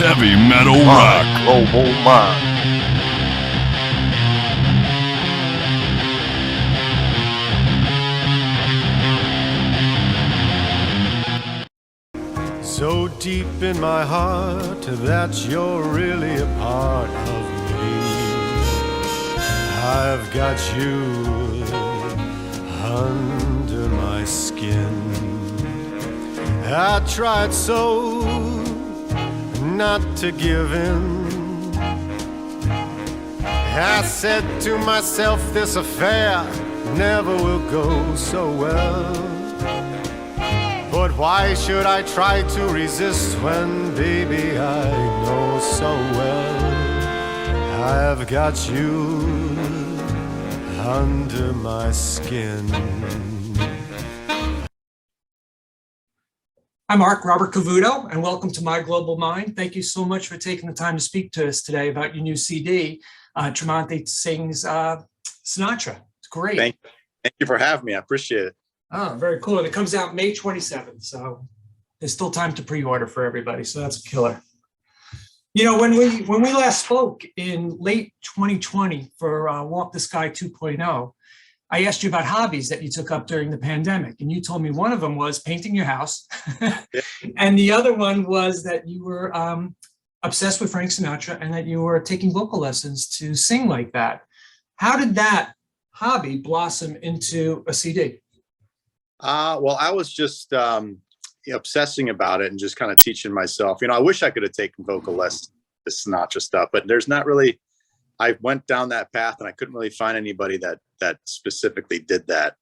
Heavy metal rock. Global mind. So deep in my heart that you're really a part of me. I've got you under my skin. I tried so not to give in. I said to myself, this affair never will go so well. But why should I try to resist when, baby, I know so well I've got you under my skin. I'm Robert Cavuto, and welcome to My Global Mind. Thank you so much for taking the time to speak to us today about your new CD, Tremonti Sings Sinatra. It's great. Thank you for having me. I appreciate it. Oh, very cool. And it comes out May 27th, so there's still time to pre-order for everybody, so that's a killer. You know, when we last spoke in late 2020 for Walk the Sky 2.0, I asked you about hobbies that you took up during the pandemic, and you told me one of them was painting your house, and the other one was that you were obsessed with Frank Sinatra and that you were taking vocal lessons to sing like that. How did that hobby blossom into a CD? Well, I was just obsessing about it and just kind of teaching myself. You know, I wish I could have taken vocal lessons, the Sinatra stuff, but there's not really. I went down that path and I couldn't really find anybody that specifically did that.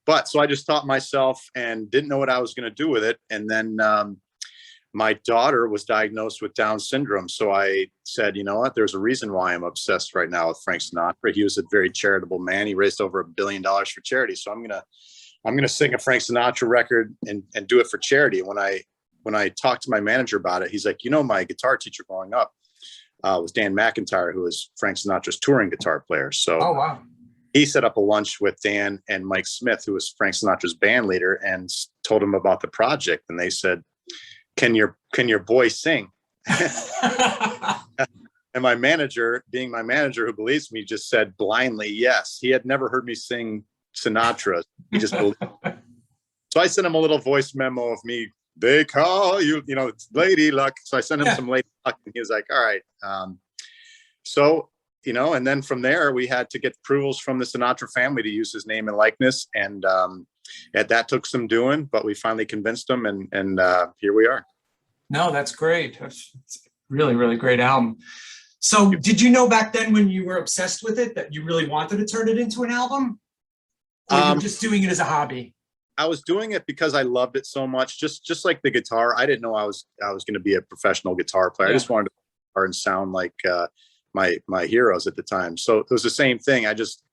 But so I just taught myself and didn't know what I was going to do with it. And then my daughter was diagnosed with Down syndrome. So I said, you know what, there's a reason why I'm obsessed right now with Frank Sinatra. He was a very charitable man. He raised over $1 billion for charity. So I'm going to sing a Frank Sinatra record and do it for charity. And when I talked to my manager about it, he's like, you know, my guitar teacher growing up was Dan McIntyre, who was Frank Sinatra's touring guitar player. So oh, wow. He set up a lunch with Dan and Mike Smith, who was Frank Sinatra's band leader, and told him about the project. And they said, can your boy sing? And my manager, being my manager who believes me, just said blindly, yes. He had never heard me sing Sinatra. He just believed. So I sent him a little voice memo of me. They call you, you know, Lady Luck. So I sent him some Lady Luck, and he was like, all right. So, you know, and then from there, we had to get approvals from the Sinatra family to use his name and likeness. And that took some doing, but we finally convinced them. And here we are. No, that's great. It's really, really great album. So did you know back then when you were obsessed with it that you really wanted to turn it into an album? Or you were just doing it as a hobby? I was doing it because I loved it so much. Just like the guitar, I didn't know I was going to be a professional guitar player. Yeah. I just wanted to play and sound like my heroes at the time. So it was the same thing. I just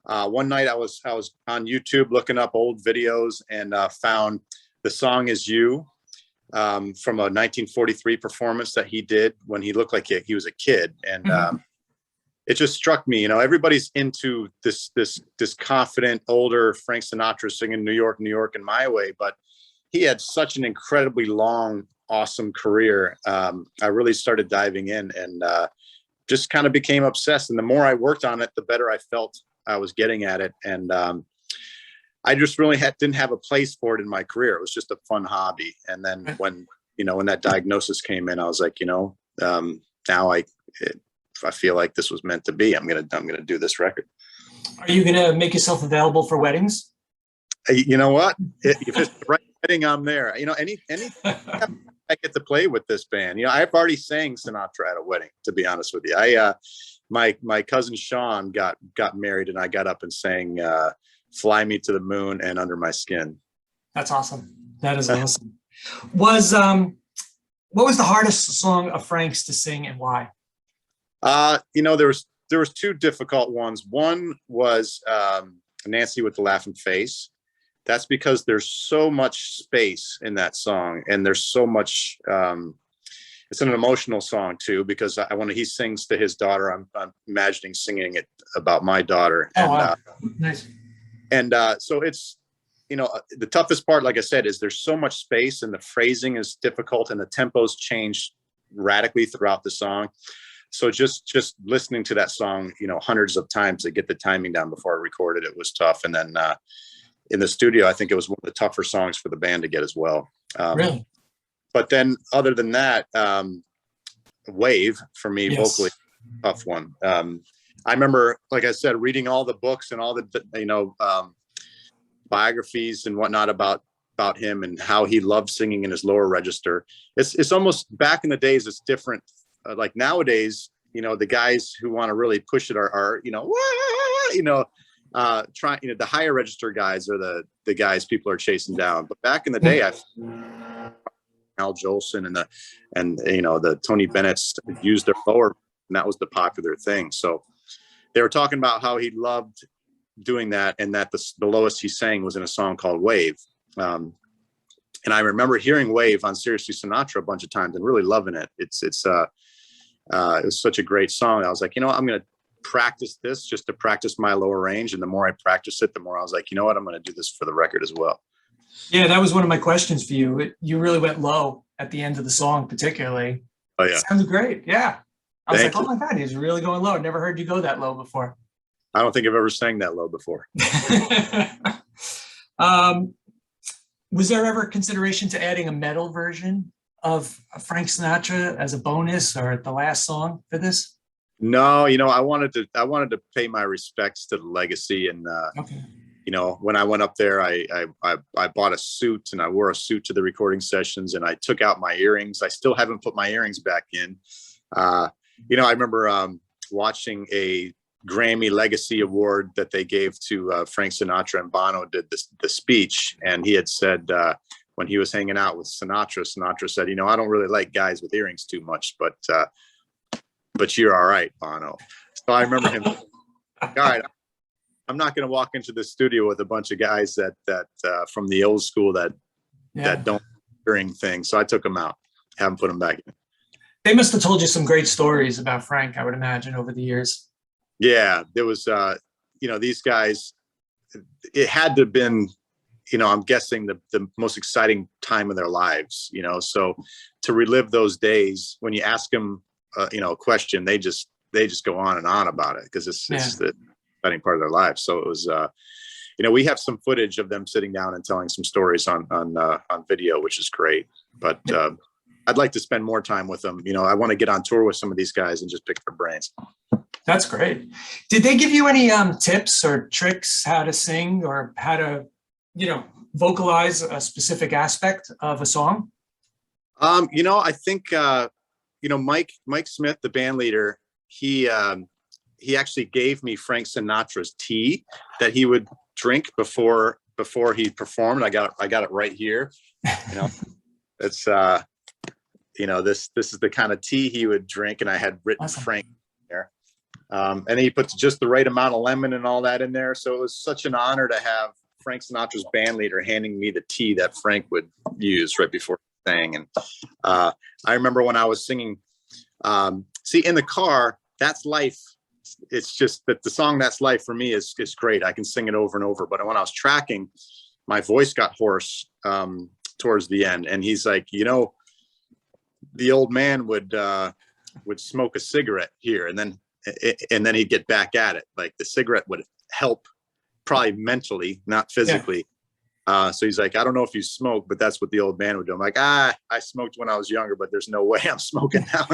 one night I was on YouTube looking up old videos and found The Song Is You from a 1943 performance that he did when he looked like he was a kid. And it just struck me, you know, everybody's into this confident older Frank Sinatra singing New York, New York and My Way, but he had such an incredibly long, awesome career. I really started diving in and just kind of became obsessed. And the more I worked on it, the better I felt I was getting at it. And I just really didn't have a place for it in my career. It was just a fun hobby. And then when that diagnosis came in, I was like, you know, now I feel like this was meant to be. I'm gonna do this record. Are you gonna make yourself available for weddings? You know what? If it's the right wedding, I'm there. You know, any I get to play with this band. You know, I've already sang Sinatra at a wedding. To be honest with you, my cousin Sean got married, and I got up and sang "Fly Me to the Moon" and "Under My Skin." That's awesome. That is awesome. What was the hardest song of Frank's to sing and why? You know, there was two difficult ones. One was Nancy with the Laughing Face. That's because there's so much space in that song, and there's so much. It's an emotional song too, because he sings to his daughter. I'm imagining singing it about my daughter. Oh, wow. Nice. And so it's, you know, the toughest part, like I said, is there's so much space and the phrasing is difficult and the tempos change radically throughout the song. So just listening to that song, you know, hundreds of times to get the timing down before I recorded it was tough. And then in the studio, I think it was one of the tougher songs for the band to get as well. Really? But then other than that, Wave for me, Yes. vocally, tough one. I remember, like I said, reading all the books and all the, you know, biographies and whatnot about him and how he loved singing in his lower register. It's almost, back in the days, it's different. Like nowadays, you know, the guys who want to really push it are, you know, trying, you know, the higher register guys are the guys people are chasing down. But back in the day, Al Jolson and you know, the Tony Bennett's used their lower, and that was the popular thing. So they were talking about how he loved doing that, and that the lowest he sang was in a song called Wave. And I remember hearing Wave on Seriously Sinatra a bunch of times and really loving it. It was such a great song. I was like, you know what, I'm going to practice this just to practice my lower range. And the more I practice it, the more I was like, you know what, I'm going to do this for the record as well. Yeah, that was one of my questions for you. You really went low at the end of the song, particularly. Oh yeah. Sounds great. Yeah. I was Thank like, you. oh my God, he's really going low. Never heard you go that low before. I don't think I've ever sang that low before. Was there ever consideration to adding a metal version of Frank Sinatra as a bonus or the last song for this? No, you know, I wanted to pay my respects to the legacy. And, Okay. you know, when I went up there, I bought a suit, and I wore a suit to the recording sessions, and I took out my earrings. I still haven't put my earrings back in. You know, I remember watching a Grammy Legacy Award that they gave to Frank Sinatra, and Bono did the speech, and he had said when he was hanging out with Sinatra said, you know, I don't really like guys with earrings too much, but you're all right, Bono. So I remember him, all right, I'm not going to walk into the studio with a bunch of guys that from the old school that don't earring things. So I took them out, haven't put them back in. They must have told you some great stories about Frank, I would imagine, over the years. Yeah, there was, you know, these guys, it had to have been, you know, I'm guessing the most exciting time of their lives, you know, so to relive those days, when you ask them, you know, a question, they just go on and on about it, because it's the exciting part of their lives. So it was, you know, we have some footage of them sitting down and telling some stories on video, which is great. But I'd like to spend more time with them. You know, I want to get on tour with some of these guys and just pick their brains. That's great. Did they give you any tips or tricks how to sing or how to, you know, vocalize a specific aspect of a song? You know, I think, you know, Mike Smith, the band leader, he actually gave me Frank Sinatra's tea that he would drink before he performed. I got it right here. You know, it's, you know, this is the kind of tea he would drink, and I had written awesome. Frank there. And he puts just the right amount of lemon and all that in there. So it was such an honor to have Frank Sinatra's band leader handing me the tea that Frank would use right before he sang. And I remember when I was singing, see, in the car, That's Life. It's just that the song That's Life for me is great. I can sing it over and over. But when I was tracking, my voice got hoarse towards the end. And he's like, you know, the old man would smoke a cigarette here, and then he'd get back at it. Like the cigarette would help, probably mentally, not physically. Yeah. So he's like, I don't know if you smoke, but that's what the old man would do. I'm like, I smoked when I was younger, but there's no way I'm smoking now.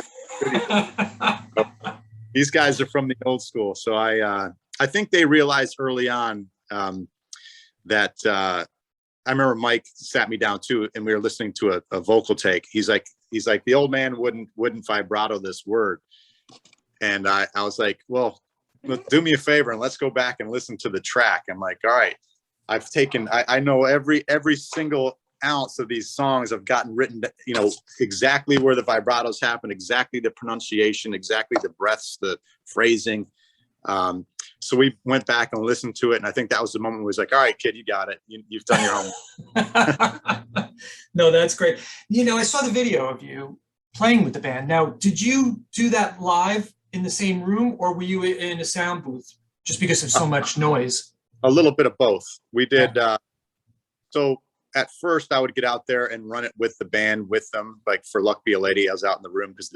These guys are from the old school. So I think they realized early on that I remember Mike sat me down too, and we were listening to a vocal take. He's like, the old man wouldn't vibrato this word. And I was like, well, do me a favor and let's go back and listen to the track. I'm like, all right, I know every single ounce of these songs I've gotten written, you know, exactly where the vibratos happen, exactly the pronunciation, exactly the breaths, the phrasing. So we went back and listened to it. And I think that was the moment where we was like, all right, kid, you got it. You've done your homework. No, that's great. You know, I saw the video of you playing with the band. Now, did you do that live in the same room, or were you in a sound booth just because of so much noise? A little bit of both. We did. So at first I would get out there and run it with the band with them. Like for Luck Be a Lady, I was out in the room because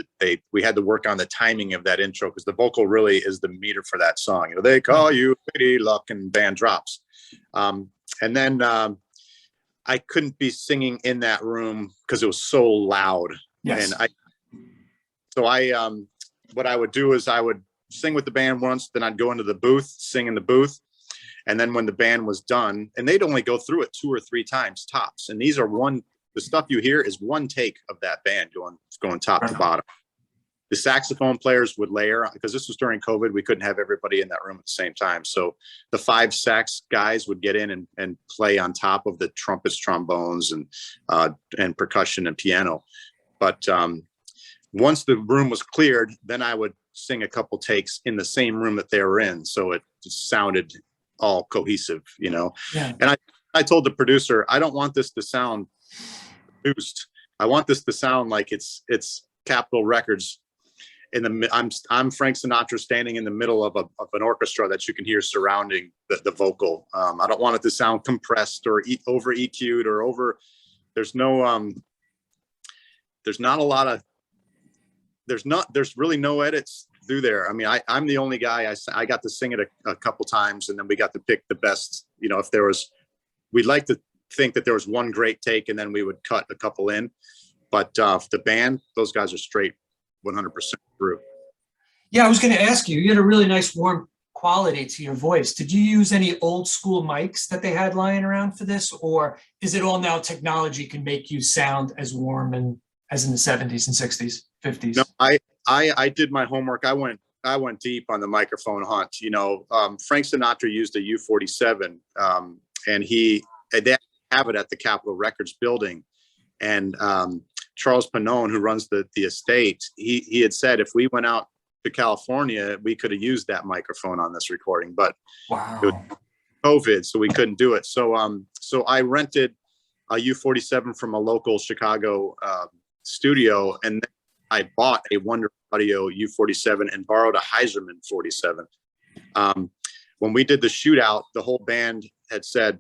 we had to work on the timing of that intro, because the vocal really is the meter for that song. You know, they call you Lady Luck, and band drops. And then I couldn't be singing in that room because it was so loud. Yes. And what I would do is I would sing with the band once, then I'd go into the booth, sing in the booth. And then when the band was done, and they'd only go through it 2 or 3 times tops. And these are the stuff you hear is one take of that band going top to bottom. The saxophone players would layer, because this was during COVID. We couldn't have everybody in that room at the same time. So the 5 sax guys would get in and play on top of the trumpets, trombones, and percussion and piano. But once the room was cleared, then I would sing a couple takes in the same room that they were in. So it just sounded all cohesive, you know? Yeah. And I told the producer, I don't want this to sound produced. I want this to sound like it's Capitol Records. I'm Frank Sinatra standing in the middle of an orchestra that you can hear surrounding the vocal. I don't want it to sound compressed or over EQ'd or over. There's really no edits through there. I mean, I'm the only guy. I got to sing it a couple times, and then we got to pick the best. You know, we'd like to think that there was one great take, and then we would cut a couple in. But the band, those guys are straight 100% through. Yeah, I was going to ask you. You had a really nice warm quality to your voice. Did you use any old school mics that they had lying around for this, or is it all now technology can make you sound as warm and as in the 70s and 60s, 50s? No, I did my homework. I went deep on the microphone hunt. You know, Frank Sinatra used a U47, and they have it at the Capitol Records building. And Charles Pannone, who runs the estate, he had said if we went out to California, we could have used that microphone on this recording, but wow, it was COVID, so we couldn't do it. So I rented a U47 from a local Chicago studio, and then I bought a Wonder Audio U47 and borrowed a Heiserman 47. When we did the shootout, the whole band had said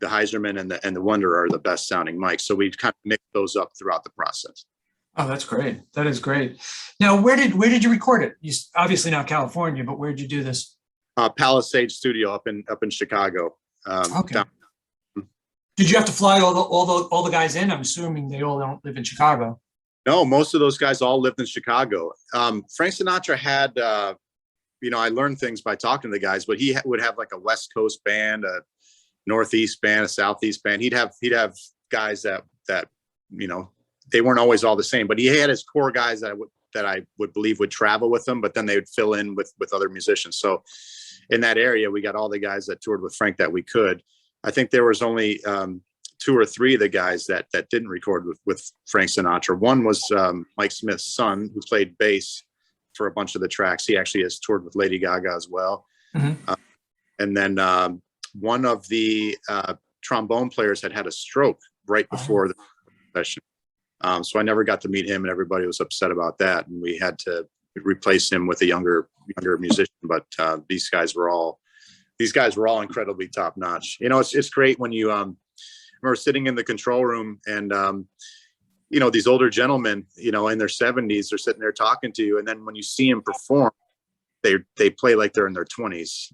the Heiserman and the Wonder are the best sounding mics. So we kind of mixed those up throughout the process. Oh, that's great. That is great. Now, where did you record it? You obviously not California, but where did you do this? Palisade Studio up in Chicago. Okay. Did you have to fly all the guys in? I'm assuming they all don't live in Chicago. No, most of those guys all lived in Chicago. Frank Sinatra had, I learned things by talking to the guys, but he would have like a West Coast band, a Northeast band, a Southeast band. He'd have guys that they weren't always all the same, but he had his core guys that I would believe would travel with him, but then they would fill in with other musicians. So in that area, we got all the guys that toured with Frank that we could. I think there was only 2 or 3 of the guys that didn't record with Frank Sinatra. One was Mike Smith's son, who played bass for a bunch of the tracks. He actually has toured with Lady Gaga as well. Mm-hmm. And then one of the trombone players had a stroke right before the session. So I never got to meet him, and everybody was upset about that. And we had to replace him with a younger musician. But these guys were all incredibly top notch. You know, it's great when you remember sitting in the control room and these older gentlemen, in their 70s, they're sitting there talking to you, and then when you see them perform, they play like they're in their 20s.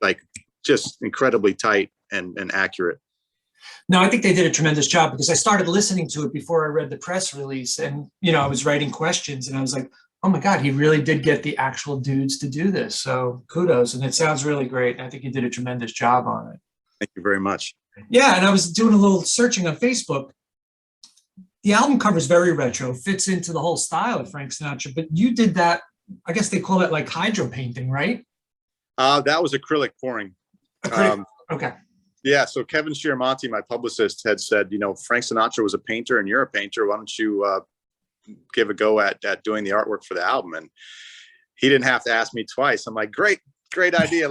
Like just incredibly tight and accurate. No, I think they did a tremendous job, because I started listening to it before I read the press release, and I was writing questions, and I was like, oh my God, he really did get the actual dudes to do this. So kudos, and it sounds really great. And I think you did a tremendous job on it. Thank you very much. Yeah, and I was doing a little searching on Facebook. The album cover is very retro, fits into the whole style of Frank Sinatra, but you did that, I guess they call it like hydro painting, right? That was acrylic pouring. Okay. Yeah, so Kevin Tremonti, my publicist, had said, Frank Sinatra was a painter and you're a painter. Why don't you give a go at doing the artwork for the album? And he didn't have to ask me twice. I'm like, great idea.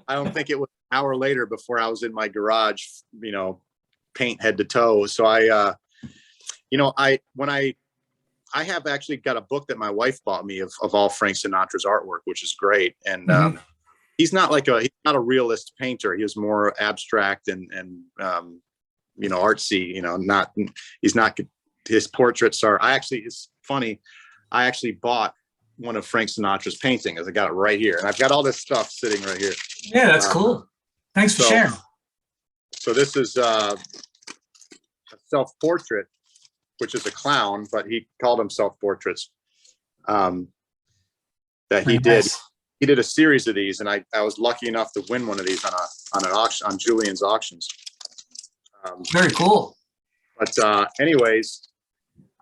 I don't think it was an hour later before I was in my garage, paint head to toe. So I have actually got a book that my wife bought me of all Frank Sinatra's artwork, which is great. And he's not a realist painter. He was more abstract and artsy, not, he's not, his portraits are, it's funny. I actually bought one of Frank Sinatra's paintings. I got it right here, and I've got all this stuff sitting right here. Yeah, that's cool. Thanks for sharing. So this is a self-portrait, which is a clown, but he called them self-portraits. That he did. Nice. He did a series of these, and I was lucky enough to win one of these on an auction, on Julian's auctions. Very cool. But anyways,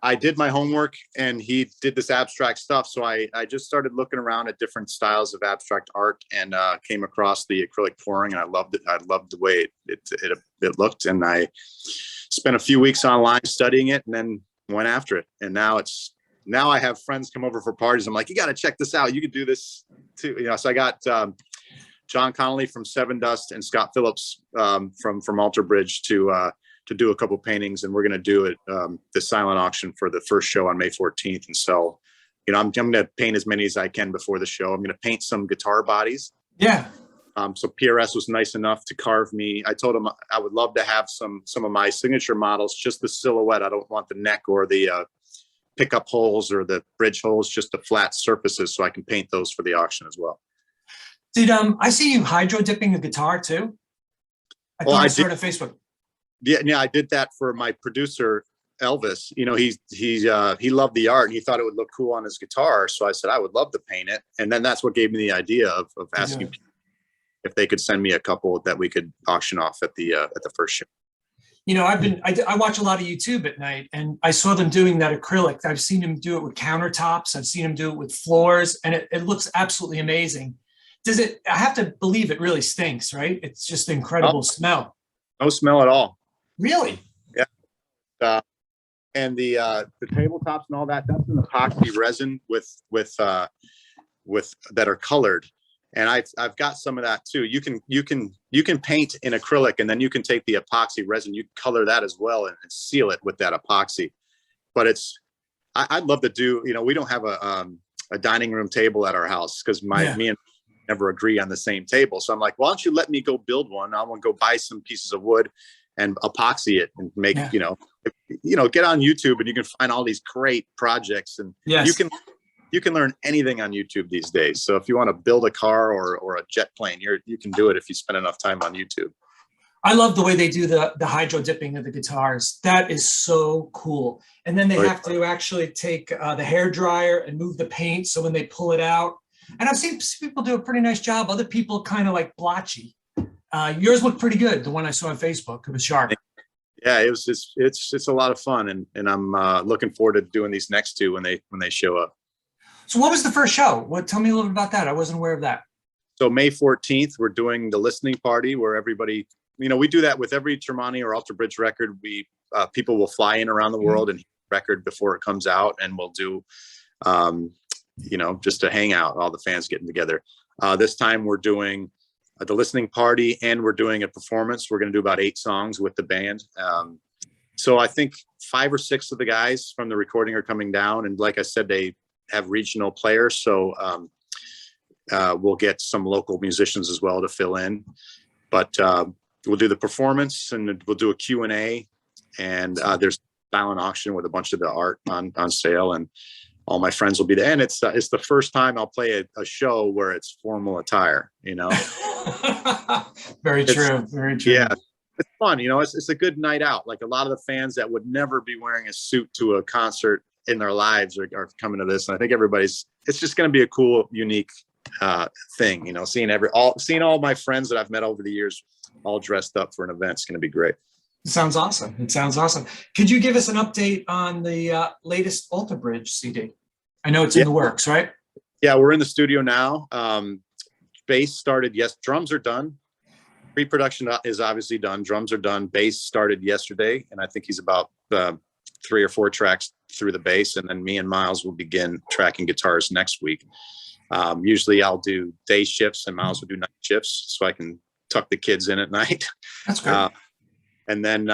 I did my homework, and he did this abstract stuff. So I just started looking around at different styles of abstract art, and came across the acrylic pouring, and I loved it. I loved the way it looked, and I spent a few weeks online studying it, and then went after it. And now I have friends come over for parties. I'm like, you got to check this out. You could do this too. So I got John Connolly from Seven Dust and Scott Phillips from Alter Bridge to do a couple paintings, and we're going to do it the silent auction for the first show on May 14th. And so, I'm going to paint as many as I can before the show. I'm going to paint some guitar bodies. Yeah. So PRS was nice enough to carve me. I told him I would love to have some of my signature models, just the silhouette. I don't want the neck or the pickup holes or the bridge holes, just the flat surfaces, so I can paint those for the auction as well. Did I see you hydro dipping a guitar too? I thought I saw it on Facebook. Yeah, I did that for my producer Elvis. He loved the art, and he thought it would look cool on his guitar. So I said I would love to paint it, and then that's what gave me the idea of asking people if they could send me a couple that we could auction off at the first show. I watch a lot of YouTube at night, and I saw them doing that acrylic. I've seen him do it with countertops. I've seen him do it with floors, and it looks absolutely amazing. I have to believe it really stinks, right? It's just an incredible smell. No smell at all. Really? Yeah. And the tabletops and all that's an epoxy resin with that are colored. And I've got some of that too. You can paint in acrylic, and then you can take the epoxy resin, you color that as well and seal it with that epoxy. But I'd love to do, we don't have a dining room table at our house because me and never agree on the same table. So I'm like, why don't you let me go build one? I want to go buy some pieces of wood and epoxy it and make, get on YouTube, and you can find all these great projects, and you can learn anything on YouTube these days. So if you want to build a car or a jet plane, you can do it if you spend enough time on YouTube. I love the way they do the hydro dipping of the guitars. That is so cool. And then they have to actually take the hair dryer and move the paint. So when they pull it out, and I've seen people do a pretty nice job. Other people kind of like blotchy. Yours looked pretty good. The one I saw on Facebook, it was sharp. Yeah, it's a lot of fun, and I'm looking forward to doing these next two when they show up. So what was the first show? Tell me a little bit about that. I wasn't aware of that. So May 14th, we're doing the listening party where everybody, we do that with every Tremonti or Alter Bridge record. People will fly in around the world and hear the record before it comes out, and we'll do, just a hangout, all the fans getting together. This time we're doing the listening party, and we're doing a performance. We're going to do about 8 songs with the band. So I think 5 or 6 of the guys from the recording are coming down, and like I said, they have regional players, so we'll get some local musicians as well to fill in. But we'll do the performance, and we'll do a Q&A, and there's a silent auction with a bunch of the art on sale, and all my friends will be there. And it's the first time I'll play a show where it's formal attire. Very true. Very true. Yeah, it's fun. It's a good night out. Like a lot of the fans that would never be wearing a suit to a concert in their lives are coming to this, and I think it's just going to be a cool, unique thing. Seeing all my friends that I've met over the years all dressed up for an event is going to be great. It sounds awesome. Could you give us an update on the latest Alter Bridge CD? I know it's in the works, right? Yeah, we're in the studio now. Bass started. Yes, drums are done. Pre-production is obviously done. Drums are done. Bass started yesterday, and I think he's about 3 or 4 tracks through the bass, and then me and Miles will begin tracking guitars next week. Usually I'll do day shifts, and Miles will do night shifts, so I can tuck the kids in at night. That's great. And then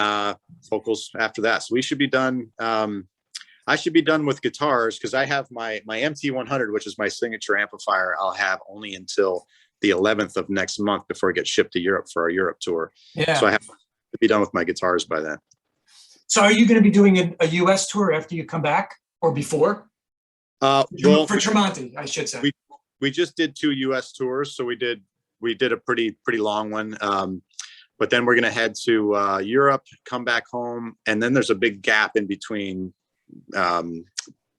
vocals after that. So we should be done. I should be done with guitars because I have my MT100, which is my signature amplifier. I'll have only until the 11th of next month before it gets shipped to Europe for our Europe tour. Yeah. So be done with my guitars by then. So are you going to be doing a US tour after you come back or before? Well, For Tremonti, I should say. we just did 2 US tours. So we did a pretty long one. But then we're going to head to Europe, come back home. And then there's a big gap in between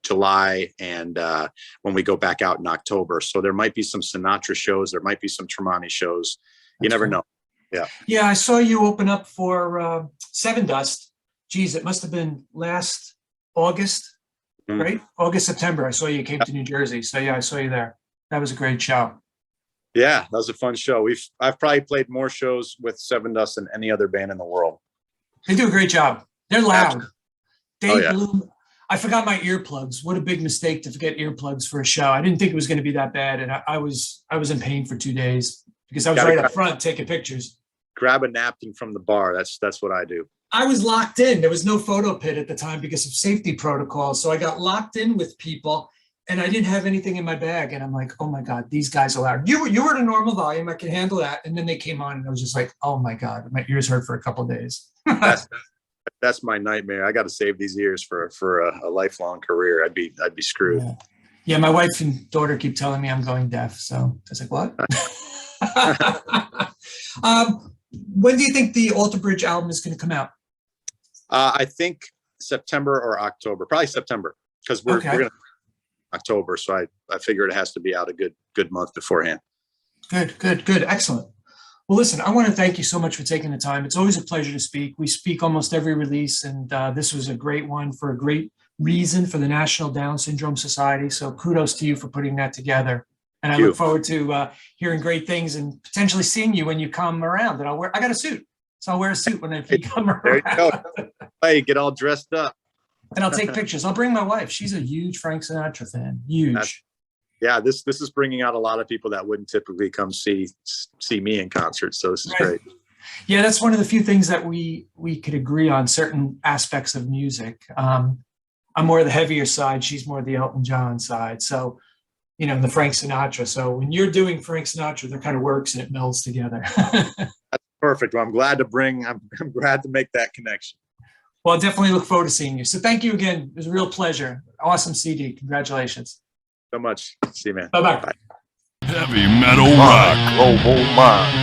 July and when we go back out in October. So there might be some Sinatra shows. There might be some Tremonti shows. You never know. Yeah. Yeah, I saw you open up for Seven Dust. Geez, it must have been last August, right? August, September. I saw you came to New Jersey. So yeah, I saw you there. That was a great show. Yeah, that was a fun show. I've probably played more shows with Seven Dust than any other band in the world. They do a great job. They're loud. Absolutely. Dave Bloom. I forgot my earplugs. What a big mistake to forget earplugs for a show. I didn't think it was going to be that bad, and I was in pain for 2 days because I was right up front taking pictures. Grab a napkin from the bar. That's what I do. I was locked in. There was no photo pit at the time because of safety protocols. So I got locked in with people and I didn't have anything in my bag. And I'm like, oh my God, these guys are loud. You were at a normal volume. I can handle that. And then they came on and I was just like, oh my God, my ears hurt for a couple of days. That's my nightmare. I got to save these ears for a lifelong career. I'd be screwed. Yeah. My wife and daughter keep telling me I'm going deaf. So I was like, what? When do you think the Alter Bridge album is going to come out? I think September or October, probably September, because we're going to October. So I figured it has to be out a good month beforehand. Good. Excellent. Well, listen, I want to thank you so much for taking the time. It's always a pleasure to speak. We speak almost every release, and this was a great one for a great reason for the National Down Syndrome Society. So kudos to you for putting that together. And I look forward to hearing great things and potentially seeing you when you come around. And I got a suit, so I'll wear a suit when you come around. There you go. Hey, get all dressed up. And I'll take pictures. I'll bring my wife. She's a huge Frank Sinatra fan. Huge. This is bringing out a lot of people that wouldn't typically come see me in concert. So this is great. Yeah, that's one of the few things that we could agree on, certain aspects of music. I'm more the heavier side. She's more the Elton John side. So, the Frank Sinatra. So when you're doing Frank Sinatra, that kind of works and it melds together. That's perfect. Well, I'm glad to make that connection. Well, I definitely look forward to seeing you. So thank you again. It was a real pleasure. Awesome CD. Congratulations. So much. See you, man. Bye-bye. Heavy metal rock. Global mind.